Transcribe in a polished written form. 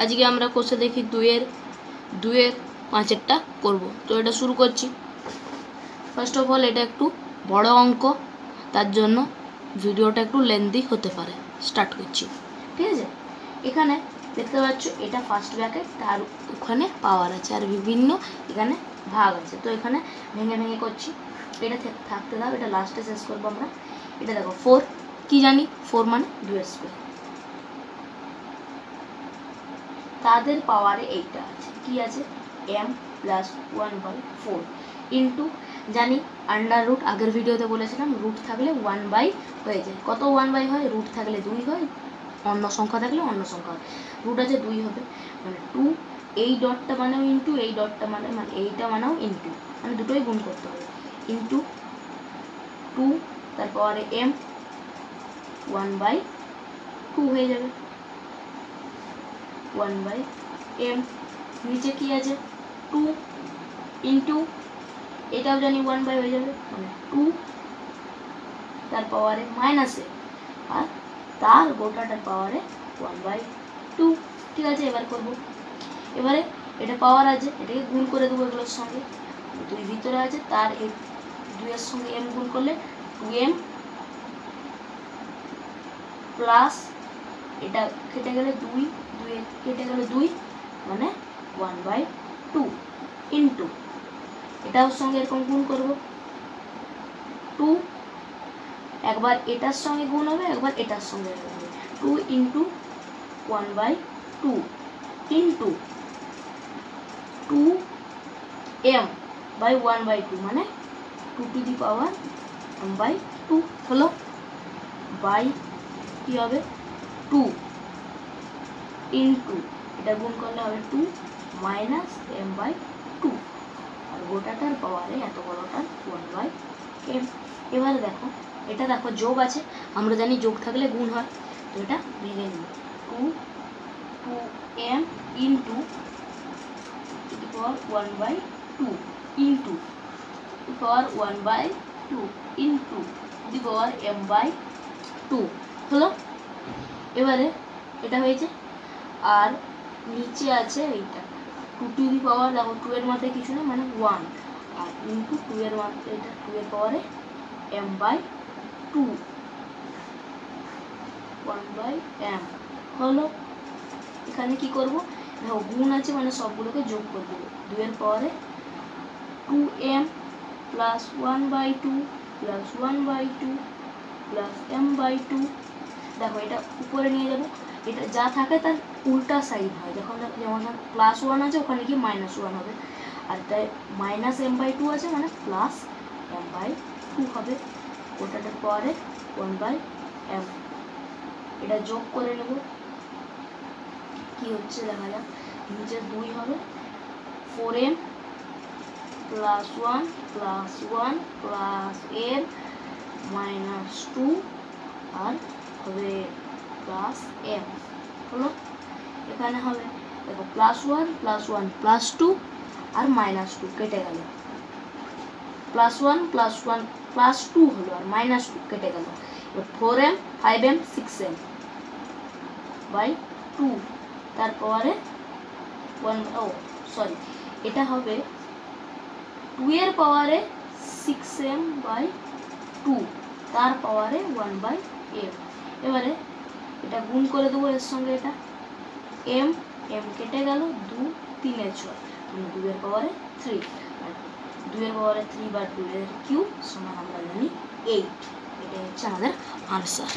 আজকে আমরা কষে দেখি 2-এর 5-এরটা করব। তো এটা শুরু করছি। ফার্স্ট অফ অল এটা একটু বড় অঙ্ক, তার জন্য ভিডিওটা একটু লেন্দি হতে পারে। স্টার্ট করছি, ঠিক আছে। এখানে দেখতে পাচ্ছ এটা ফার্স্ট ব্র্যাকেট, তার ওখানে পাওয়ার আছে আর বিভিন্ন এখানে ভাগ আছে। তো এখানে ভেঙে ভেঙে করছি, এটা থাকতে দাও, এটা লাস্টে শেষ করবো আমরা। এটা দেখো 4 কি জানি, 4 মানে 2 স্কোয়ার, তাদের পাওয়ারে এইটা আছে, কি আছে m প্লাস 1/4 ইন্টু জানি আন্ডার রুট, আগের ভিডিওতে বলেছিলাম রুট থাকলে 1/, হয়ে যায়। কত 1/, হয় রুট থাকলে 2 হয়, অন্য সংখ্যা থাকলে অন্য সংখ্যা হয়। রুট আছে 2 হবে, মানে 2, এই ডটটা মানেও ইন্টু, এই ডটটা মানে এইটা মানেও ইন্টু, মানে দুটোই গুণ করতে হবে। ইন্টু 2 তারপরে m 1/2 হয়ে যাবে, 1/m। নিচে কি আছে 2 ইন্টু এটাও জানি 1/, হয়ে যাবে, মানে 2 তার পাওয়ারে মাইনাসে আর তার গোটাটার পাওয়ারে 1/2। ঠিক আছে, এবার করব। এবারে এটা পাওয়ার আছে, এটাকে গুণ করে দেবো এগুলোর সঙ্গে। 2 ভিতরে আছে, তার এই 2-এর সঙ্গে m গুণ করলে 2m প্লাস এটা কেটে গেলে 2 কেটে গেলে 2, মানে 1/2 ইন্টু এটার সঙ্গে এরকম গুণ করব 2, একবার এটার সঙ্গে গুণ হবে, একবার এটার সঙ্গে গুণ হবে। 2 ইন্টু 1/2 ইন্টু 2m/1/2, মানে 2 টু দি পাওয়ার m/2 হলো, বাই কি হবে 2 ইন্টু এটা গুণ করলে হবে 2 মাইনাস m/2 আর গোটাটার পাওয়ারে এত বড়টার 1/m। এবারে দেখো এটা দেখো যোগ আছে, আমরা জানি যোগ থাকলে গুণ হয়, তো এটা ভেঙে নিই 2m into power 1/2 into power 1/2 into the power m/2 হলো। এবারে এটা হয়েছে, আর নিচে আছে এইটা 2 টু দি পাওয়ার, দেখো 2 এর মাথায় কিছু নেই, মানে 1, আর ইন্টু 2 এর মাথায় এটা 2 এর পাওয়ারে m/2 1/m হলো। এখানে কি করব, দেখো গুণ আছে মানে সবগুলোকে যোগ করে দেবো। 2 এর পাওয়ারে 2m plus 1/2 plus 1/2 plus m/2। দেখো এটা উপরে নিয়ে যাবো, এটা যা থাকে তার উল্টা সাইড হয়, যখন যেমন +1 আছে ওখানে কি -1 হবে, আর তাই মাইনাস m/2 আছে মানে প্লাস m/2 হবে, ওটার পরে 1/m। এটা যোগ করে নেব, কি হচ্ছে দেখা যাক। নিচে 2 হবে, 4m plus 1 plus 1 plus m minus 2 আর হবে প্লাস m হলো। এখানে হবে দেখো +1 +1 +2 আর -2 কেটে গেল, +1 +1 +2 হলো আর -2 কেটে গেল। 4m 5m 6m/2 তারপরে 1, এটা হবে 2 এর পাওয়ারে 6m/2 তার পাওয়ারে 1/m। এবারে এটা গুণ করে দেবো এর সঙ্গে, এটা m কেটে গেল, 2 3 এর 6, মানে 2 এর পাওয়ারে 3, আর 2 এর পাওয়ারে 3 বা 2 এর কিউব সমান আমরা জানি 8। এটাই হচ্ছে আমাদের আনসার।